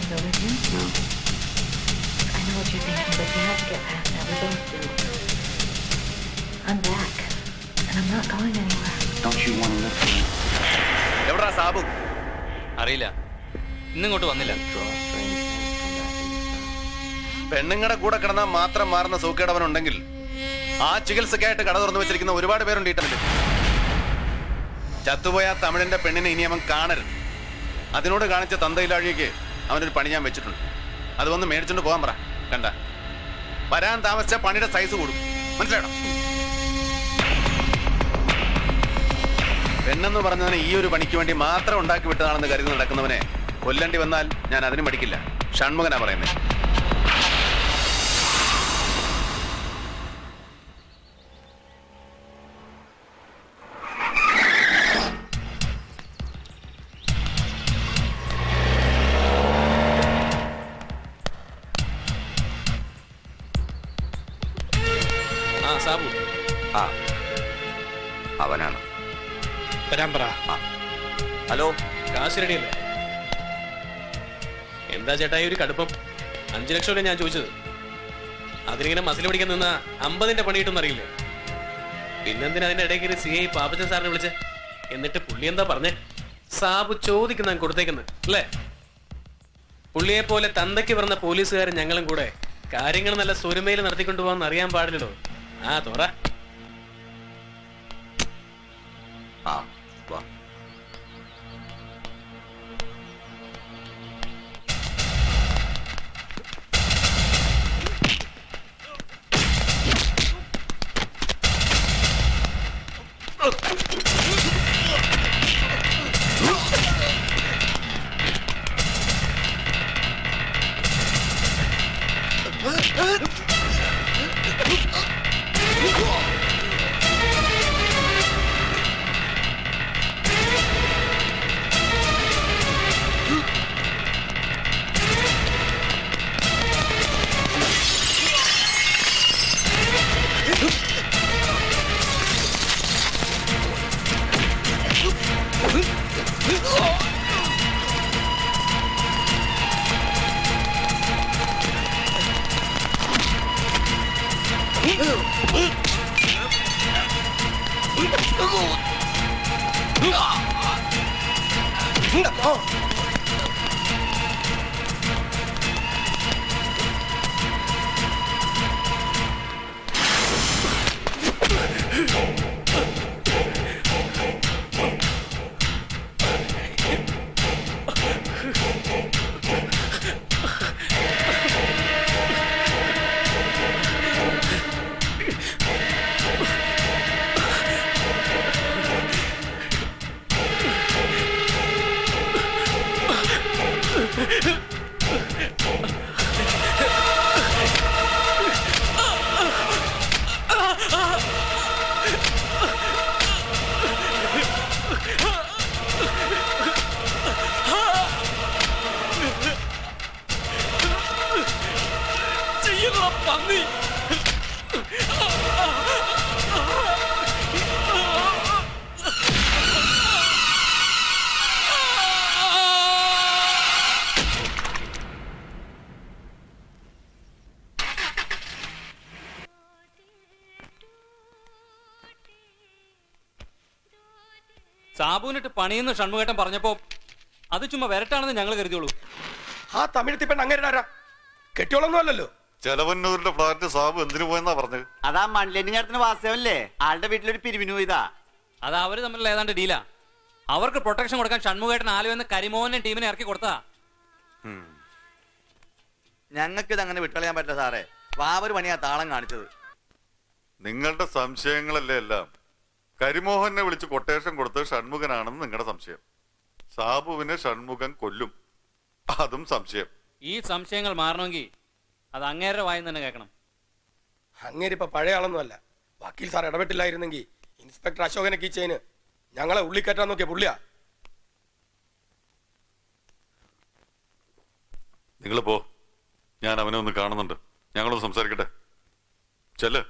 go with you? No. I know what you're thinking, but you have to get past that. We both do. I'm back, and I'm not going anywhere. Don't you want to live for me? എവിടാ സാബു? അറിയില്ല, ഇന്നിങ്ങോട്ട് വന്നില്ല. പെണ്ണുങ്ങളുടെ കൂടെ കിടന്നാൽ മാത്രം മാറുന്ന സൂക്കേടവനുണ്ടെങ്കിൽ ആ ചികിത്സക്കായിട്ട് കട തുറന്നു വെച്ചിരിക്കുന്ന ഒരുപാട് പേരുണ്ട് ഈ ടൗണിൽ. ചത്തുപോയ തമിഴിന്റെ പെണ്ണിനെ ഇനി അവൻ കാണരുത്. അതിനോട് കാണിച്ച തന്തയിലാഴിക്ക് അവനൊരു പണി ഞാൻ വെച്ചിട്ടുണ്ട്. അത് വന്ന് മേടിച്ചോണ്ട് പോകാൻ പറ. കണ്ട വരാൻ താമസിച്ച പണിയുടെ സൈസ് കൂടും, മനസ്സിലായോ? പെണ്ണെന്ന് പറഞ്ഞതിന് ഈ ഒരു പണിക്ക് വേണ്ടി മാത്രം ഉണ്ടാക്കി വിട്ടതാണെന്ന് കരുതി നടക്കുന്നവനെ കൊല്ലേണ്ടി വന്നാൽ ഞാൻ അതിന് മടിക്കില്ല. ഷൺമുഖനാ പറയുന്നത്. സാബു ആ അവനാണ്. വരാൻ പറ. ഹലോ, കാശ് റെഡിയല്ലേ? എന്താ ചേട്ടാ ഒരു കടുപ്പം? 5 ലക്ഷമല്ലേ ഞാൻ ചോദിച്ചത്. അതിനിങ്ങനെ മസിൽ പിടിക്കാൻ നിന്ന 50ന്റെ പണി കിട്ടുമെന്ന് അറിയില്ലേ? പിന്നെന്തിനാ അതിന്റെ ഇടയ്ക്ക് CI പാപ്പച്ചൻ സാറിനെ വിളിച്ച്? എന്നിട്ട് പുള്ളി എന്താ പറഞ്ഞേ? സാബു ചോദിക്കുന്ന കൊടുത്തേക്കുന്നു അല്ലേ? പുള്ളിയെ പോലെ തന്തയ്ക്ക് പറഞ്ഞ പോലീസുകാരൻ ഞങ്ങളും കൂടെ കാര്യങ്ങൾ നല്ല സ്വരുമയിൽ നടത്തിക്കൊണ്ടുപോകാന്ന് അറിയാൻ പാടില്ലല്ലോ. ആ തോറ. ആ വാ. സാബുവിനിട്ട് പണിയെന്ന് ഷൺമുഖേട്ടൻ പറഞ്ഞപ്പോ അത് ചുമ്മാ വരട്ടാണെന്ന് ഞങ്ങൾ കരുതിയോളൂ. ആ തമിഴത്തി പെണ്ണ് അങ്ങനെ കെട്ടിയോളൊന്നും അല്ലല്ലോ. ചെലവന്നൂരിന്റെ ഫ്ലാറ്റ് സാബു എന്തിനു പോയെന്നാ പറഞ്ഞത്? അതാ മൺലേറ്റിന് വാസ്തവല്ലേ, ആളുടെ വീട്ടിലൊരു പിരിവിനു പോയതാ. അത് അവര് തമ്മിലുള്ള ഏതാണ്ട് ഡീലാ. അവർക്ക് പ്രൊട്ടക്ഷൻ കൊടുക്കാൻ ഷൺമുഖേട്ടൻ ആലുവെന്ന് കരിമോഹനെ ടീമിനെ ഇറക്കി കൊടുത്താ. ഞങ്ങൾക്ക് ഇത് അങ്ങനെ വിട്ടുകളയാൻ പറ്റില്ല സാറേ. വാവര് പണിയാ താളം കാണിച്ചത്. നിങ്ങളുടെ സംശയങ്ങളല്ലേ എല്ലാം. കരിമോഹനെ വിളിച്ച് കൊട്ടേഷൻ കൊടുത്തത് ഷൺമുഖനാണെന്ന് നിങ്ങളുടെ സംശയം. സാബുവിനെ ഷൺമുഖൻ കൊല്ലും, അതും സംശയം. ഈ സംശയങ്ങൾ മാറണമെങ്കിൽ അത് അങ്ങേരുടെ വായിന്ന് തന്നെ കേൾക്കണം. അങ്ങേരിപ്പോ പഴയ ആളൊന്നും അല്ല. വക്കീൽ സാർ ഇടപെട്ടില്ലായിരുന്നെങ്കിൽ ഇൻസ്പെക്ടർ അശോകനെ കീച്ചതിന് ഞങ്ങളെ ഉള്ളിക്കറ്റാൻ നോക്കിയ പുള്ളിയാ. നിങ്ങൾ പോ, ഞാൻ അവനെ ഒന്ന് കാണുന്നുണ്ട്. ഞങ്ങളൊന്ന് സംസാരിക്കട്ടെ. ചെല്ല്.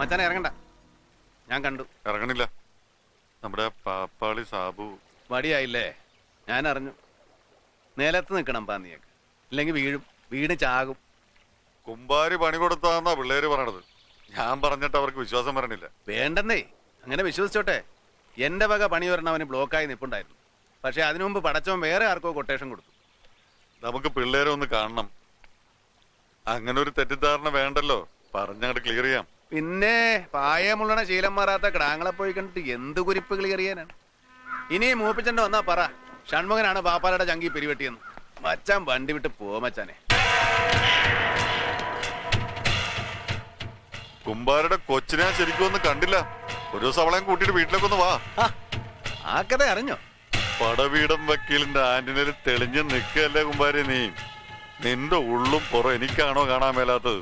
മച്ചാനെ ഇറങ്ങണ്ട, ഞാൻ കണ്ടു. ഇറങ്ങണില്ല. നമ്മുടെ പാപ്പാളി സാബു വടിയായില്ലേ? ഞാൻ അറിഞ്ഞു. നിലത്ത് നിൽക്കണം പാന്നിയൊക്കെ, ഇല്ലെങ്കിൽ വീട് ചാകും. കുമ്പാരി പണി കൊടുത്താന്നാ പിള്ളേര് പറയണത്. ഞാൻ പറഞ്ഞിട്ട് അവർക്ക് വിശ്വാസം വരണില്ല. വേണ്ടെന്നേ, അങ്ങനെ വിശ്വസിച്ചോട്ടെ. എന്റെ വക പണി വരണം അവന് ബ്ലോക്കായി നിൽപ്പുണ്ടായിരുന്നു. പക്ഷെ അതിനു മുമ്പ് പടച്ചവൻ വേറെ ആർക്കോ കൊട്ടേഷൻ കൊടുത്തു. നമുക്ക് പിള്ളേരെ ഒന്ന് കാണണം. അങ്ങനെ ഒരു തെറ്റിദ്ധാരണ വേണ്ടല്ലോ, പറഞ്ഞങ്ങോട്ട് ക്ലിയർ ചെയ്യാം. പിന്നെ പായമുള്ളണ ശീലം മാറാത്ത കിടാങ്ങളെ പോയി കണ്ടിട്ട് എന്ത് കുരിപ്പ് ക്ലിയർ ചെയ്യാനാണ്? ഇനി മൂപ്പിച്ചണ്ട് വന്നാ പറ, ഷൺമുഖനാണ് പാപ്പാലയുടെ ചങ്കി പിരിവെട്ടിയെന്ന്. മച്ചാൻ വണ്ടി വിട്ട് പോ മച്ചാനെ. കുമ്പാരുടെ കൊച്ചിനെ ഞാൻ ശരിക്കും ഒന്നും കണ്ടില്ല. ഒരു ദിവസം അവളെയും കൂട്ടിയിട്ട് വീട്ടിലേക്ക് ഒന്ന് വാ. ആ കഥ അറിഞ്ഞോ? പടവീടം വക്കീലിന്റെ ആന്റിനയിൽ തെളിഞ്ഞ് നിൽക്കല്ലേ കുമ്പാരി നീ? നിന്റെ ഉള്ളും പുറം എനിക്കാണോ കാണാൻ മേലാത്തത്?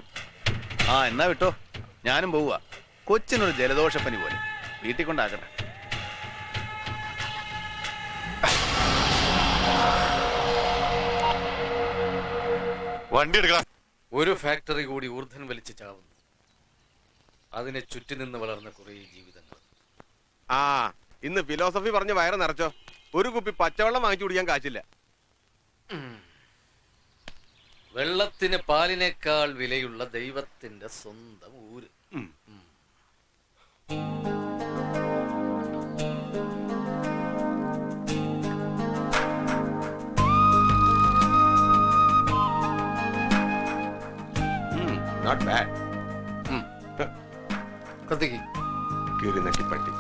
ആ എന്നാ വിട്ടോ, ഞാനും പോവുക. കൊച്ചിനൊരു ജലദോഷപ്പനി പോലെ, വീട്ടിൽ കൊണ്ടാക്കട്ടെ. വണ്ടി എടുക്കാം. ഒരു ഫാക്ടറി കൂടി ഊർധൻ വലിച്ച് ചാവുന്നു. അതിനെ ചുറ്റി നിന്ന് വളർന്ന കുറെ ജീവിതങ്ങൾ. ആ ഇന്ന് ഫിലോസഫി പറഞ്ഞ് വയറ് നിറച്ചോ. ഒരു കുപ്പി പച്ചവെള്ളം വാങ്ങിച്ചു കുടിക്കാൻ കാശില്ല. വെള്ളത്തിന് പാലിനേക്കാൾ വിലയുള്ള ദൈവത്തിന്റെ സ്വന്തം ഊര്. Not bad. കത്തിക്ക്. കീറി നട്ടിപ്പട്ടി.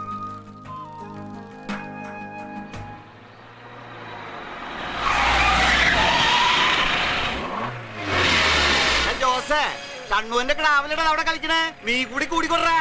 ജോസേ, കണ്ണൂന്റെ ക്ലാവിലിടാ അവിടെ കളിക്കണേ. നീ കൂടി കൂടിക്കൊടുറാ.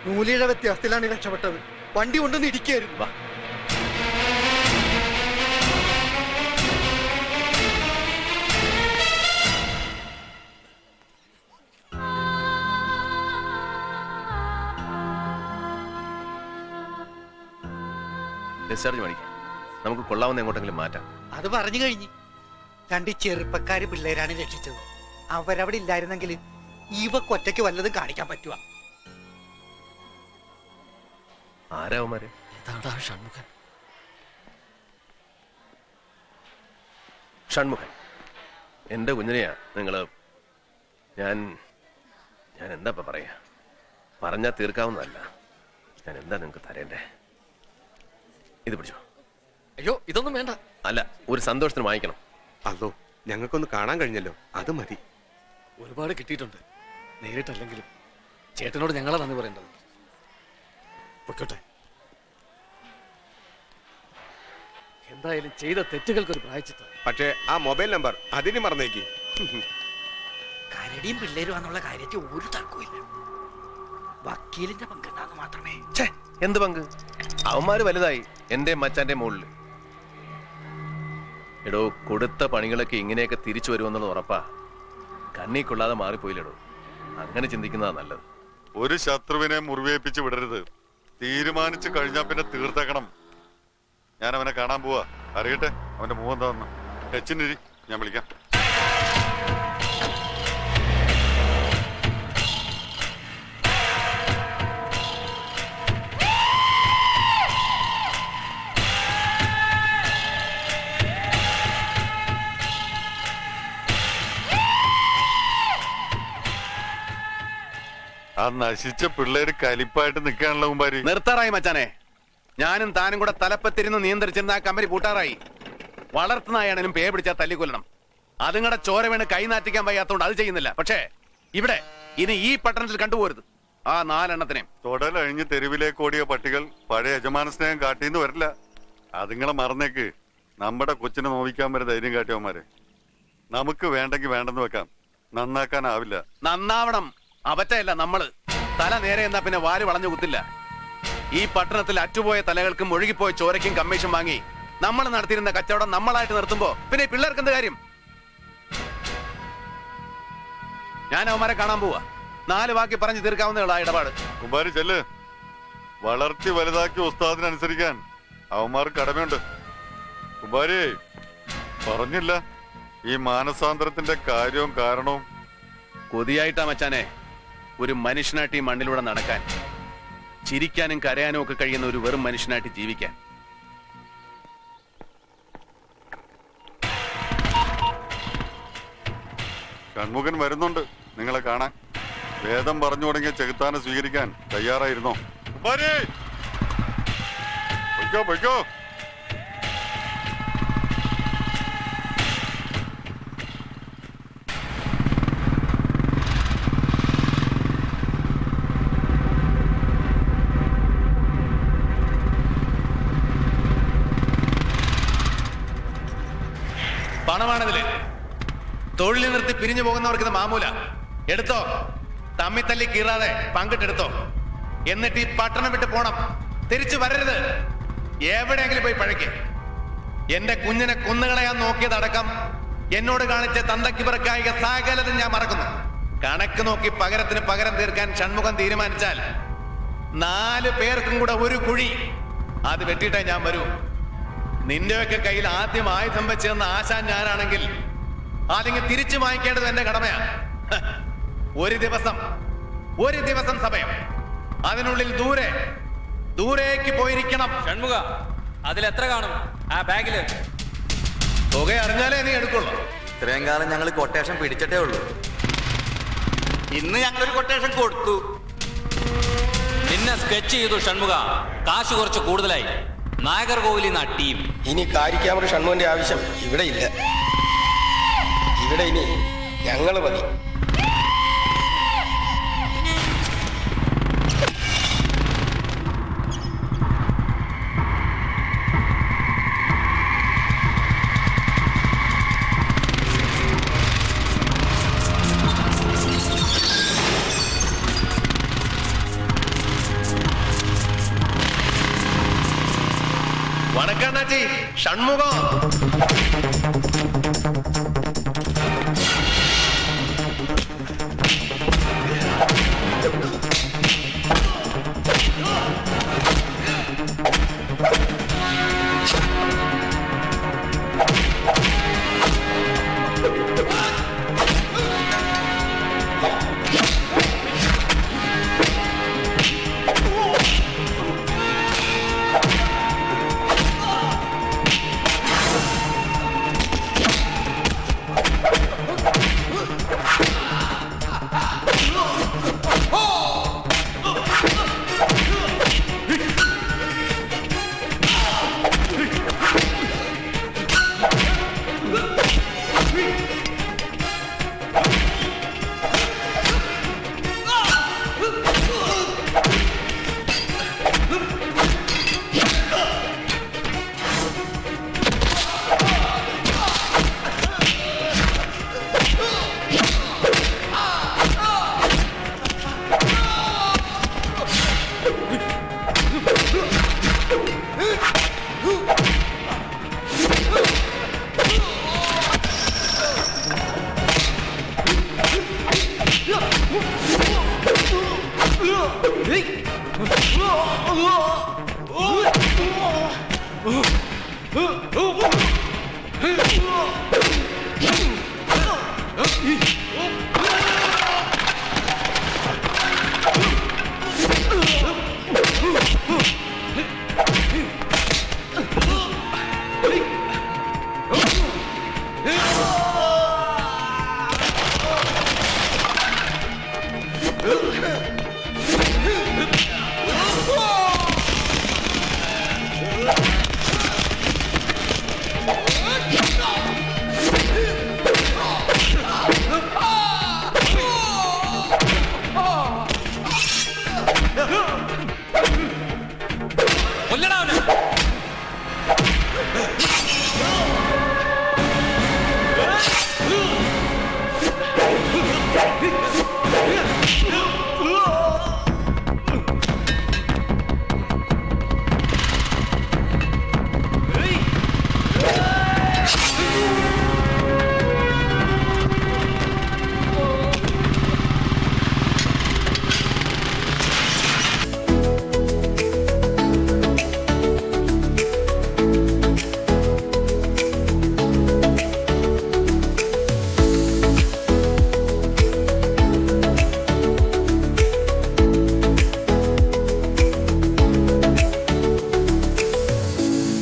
നൂലിയുടെ വ്യത്യാസത്തിലാണ് രക്ഷപ്പെട്ടത്. വണ്ടി കൊണ്ടൊന്ന് ഇടിക്കായിരുന്നു. ഡിസ്ചാർജ് മേടിക്കാം. നമുക്ക് കൊള്ളാവുന്ന എങ്ങോട്ടെങ്കിലും മാറ്റാം. അത് പറഞ്ഞു കഴിഞ്ഞ്. രണ്ട് ചെറുപ്പക്കാര് പിള്ളേരാണ് രക്ഷിച്ചത്. അവരവിടെ ഇല്ലായിരുന്നെങ്കിൽ ഇവക്കൊറ്റയ്ക്ക് വല്ലതും കാണിക്കാൻ പറ്റുക. ആരാവന്മാര്? ഷൺമുഖൻ. ഷൺമുഖൻ, എന്റെ കുഞ്ഞിനെയാ നിങ്ങള്. ഞാൻ എന്താ പറയാ, പറഞ്ഞാൽ തീർക്കാവുന്നതല്ല. ഞാൻ എന്താ നിങ്ങക്ക് തരേണ്ടേ? ഇത് പിടിച്ചോ. അയ്യോ, ഇതൊന്നും വേണ്ട. അല്ല, ഒരു സന്തോഷത്തിന് വാങ്ങിക്കണം. അതോ ഞങ്ങൾക്കൊന്ന് കാണാൻ കഴിഞ്ഞല്ലോ, അത് മതി. ഒരുപാട് കിട്ടിയിട്ടുണ്ട്. നേരിട്ടല്ലെങ്കിലും ചേട്ടനോട് ഞങ്ങളാ നന്ദി പറയേണ്ടത്. പൊയ്ക്കോട്ടെ. എന്തായാലും ചെയ്ത തെറ്റുകൾക്കൊരു പ്രായച്ചിത്തം. പക്ഷേ ആ മൊബൈൽ നമ്പർ അതിന് മറന്നേക്ക്. കരടിയും പിള്ളേരും എന്നുള്ള കാര്യത്തിൽ ഒരു തർക്കമില്ല. വക്കീലിന്റെ പങ്കെന്നാന്ന് മാത്രമേ. എന്ത് പങ്ക്? അവന്മാര് വലുതായി, എന്റെ മച്ചാന്റെ മുകളിൽ. എടോ, കൊടുത്ത പണികളൊക്കെ ഇങ്ങനെയൊക്കെ തിരിച്ചു വരുമെന്നുള്ളത് ഉറപ്പാ. കണ്ണി കൊള്ളാതെ മാറിപ്പോയില്ലടോ. അങ്ങനെ ചിന്തിക്കുന്നതാ നല്ലത്. ഒരു ശത്രുവിനെ മുറിവേൽപ്പിച്ച് വിടരുത്. തീരുമാനിച്ചു കഴിഞ്ഞാൽ പിന്നെ തീർത്തേക്കണം. ഞാൻ അവനെ കാണാൻ പോവാ. അറിയട്ടെ അവന്റെ മുഖം എന്താന്ന്. ടച്ചിനിരി, ഞാൻ വിളിക്കാം. ആ നശിച്ച പിള്ളേര് കലിപ്പായിട്ട് നിൽക്കാനുള്ള കുമ്പാരി. നിർത്താറായി മച്ചാനെ. ഞാനും താനും കൂടെ തലപ്പത്തിരുന്ന് നിയന്ത്രിച്ചിരുന്ന ആ കമ്പനി പൂട്ടാറായി. വളർത്തുന്നായാലും പേ പിടിച്ചാൽ തല്ലിക്കൊല്ലണം. അതുങ്ങളുടെ ചോര വീണ് കൈ നാറ്റിക്കാൻ വയ്യാത്തോണ്ട് അത് ചെയ്യുന്നില്ല. പക്ഷേ ഇവിടെ ഇനി ഈ പട്ടണത്തിൽ കണ്ടുപോരുത് ആ 4 എണ്ണത്തിനെയും. തൊടലഴിഞ്ഞ് തെരുവിലേക്ക് ഓടിയ പട്ടികൾ പഴയ യജമാന സ്നേഹം കാട്ടിന്ന് വരില്ല. അതുങ്ങളെ മറന്നേക്ക്. നമ്മുടെ കൊച്ചിനെ നോവിക്കാൻ വരെ ധൈര്യം കാട്ടിയവന്മാരെ. നമുക്ക് വേണ്ടെങ്കിൽ വേണ്ടെന്ന് വെക്കാം, നന്നാക്കാനാവില്ല. നന്നാവണം അവറ്റയല്ല നമ്മള്. തല നേരെ എന്നാ പിന്നെ വാല് വളഞ്ഞു കുത്തില്ല. ഈ പട്ടണത്തിൽ അറ്റുപോയ തലകൾക്കും ഒഴുകിപ്പോയ ചോരയ്ക്കും കമ്മീഷൻ വാങ്ങി നമ്മൾ നടത്തിയിരുന്ന കച്ചവടം നമ്മളായിട്ട് നിർത്തുമ്പോ പിന്നെ പിള്ളേർക്ക് എന്ത് കാര്യം? ഞാൻ അവന്മാരെ കാണാൻ പോവാ. 4 വാക്കി പറഞ്ഞു തീർക്കാവുന്നതാണ് ആ ഇടപാട്. കുമാരി ചെല്ല്. വളർത്തി വലുതാക്കി ഉസ്താദിനനുസരിക്കാൻ അവന്മാർക്ക് കടമയുണ്ട്. കുമാരി പറഞ്ഞില്ല ഈ മാനസാന്തരത്തിന്റെ കാര്യവും കാരണവും. കൊതിയായിട്ടാ മച്ചാനെ ഒരു മനുഷ്യനായിട്ട് ഈ മണ്ണിലൂടെ നടക്കാൻ, ചിരിക്കാനും കരയാനും ഒക്കെ കഴിയുന്ന ഒരു വെറും മനുഷ്യനായിട്ട് ജീവിക്കാൻ. ഷൺമുഖൻ വരുന്നുണ്ട് നിങ്ങളെ കാണാൻ. വേദം പറഞ്ഞു തുടങ്ങിയ ചെകുത്താനെ സ്വീകരിക്കാൻ തയ്യാറായിരുന്നോ? കുമാരി പൊയ്ക്കോ പൊയ്ക്കോ. പണമാണിതില്. തൊഴിൽ നിർത്തി പിരിഞ്ഞു പോകുന്നവർക്ക് ഇത് മാമൂല. എടുത്തോ, തമ്മിത്തല്ലി കീറാതെ പങ്കിട്ടെടുത്തോ. എന്നിട്ട് ഈ പട്ടണം വിട്ട് പോണം. തിരിച്ചു വരരുത്. എവിടെയെങ്കിലും പോയി പഴയ്ക്ക്. എന്റെ കുഞ്ഞിനെ കൊന്നുകളയാൻ നോക്കിയതടക്കം എന്നോട് കാണിച്ച തന്തയ്ക്ക് പിറക്കായിക സകലതും ഞാൻ മറക്കുന്നു. കണക്ക് നോക്കി പകരത്തിന് പകരം തീർക്കാൻ ഷൺമുഖം തീരുമാനിച്ചാൽ 4 പേർക്കും കൂടെ ഒരു കുഴി അത് വെട്ടിയിട്ടേ ഞാൻ വരൂ. നിന്റെയൊക്കെ കയ്യിൽ ആദ്യം ആയുധം വെച്ചെന്ന ആശാൻ ഞാനാണെങ്കിൽ അല്ലെങ്കിൽ തിരിച്ചു വാങ്ങിക്കേണ്ടത് എന്റെ കടമയാണ്. ഒരു ദിവസം സമയം. അതിനുള്ളിൽ ദൂരേക്ക് പോയിരിക്കണം. ഷൺമുഖ, അതിലെത്ര കാണും ആ ബാഗില്? തുക അറിഞ്ഞാലേ നീ എടുക്കുള്ളൂ. ഇത്രയും കാലം ഞങ്ങൾ കൊട്ടേഷൻ പിടിച്ചിട്ടേ ഉള്ളൂ. ഇന്ന് ഞങ്ങളൊരു കൊട്ടേഷൻ കൊടുത്തു. നിന്നെ സ്കെച്ച് ചെയ്തു ഷൺമുഖ. കാശ് കുറച്ച് കൂടുതലായി. നാഗർകോവിലിൽ നിന്ന് ടീം. ഇനി കാരിക്കാമറ ഷൺമുഖന്റെ ആവശ്യം ഇവിടെ ഇല്ല. ഇവിടെ ഇനി ഞങ്ങൾ മതി. വണക്കണ്ണാച്ചി, ഷൺമുഖം. Hey!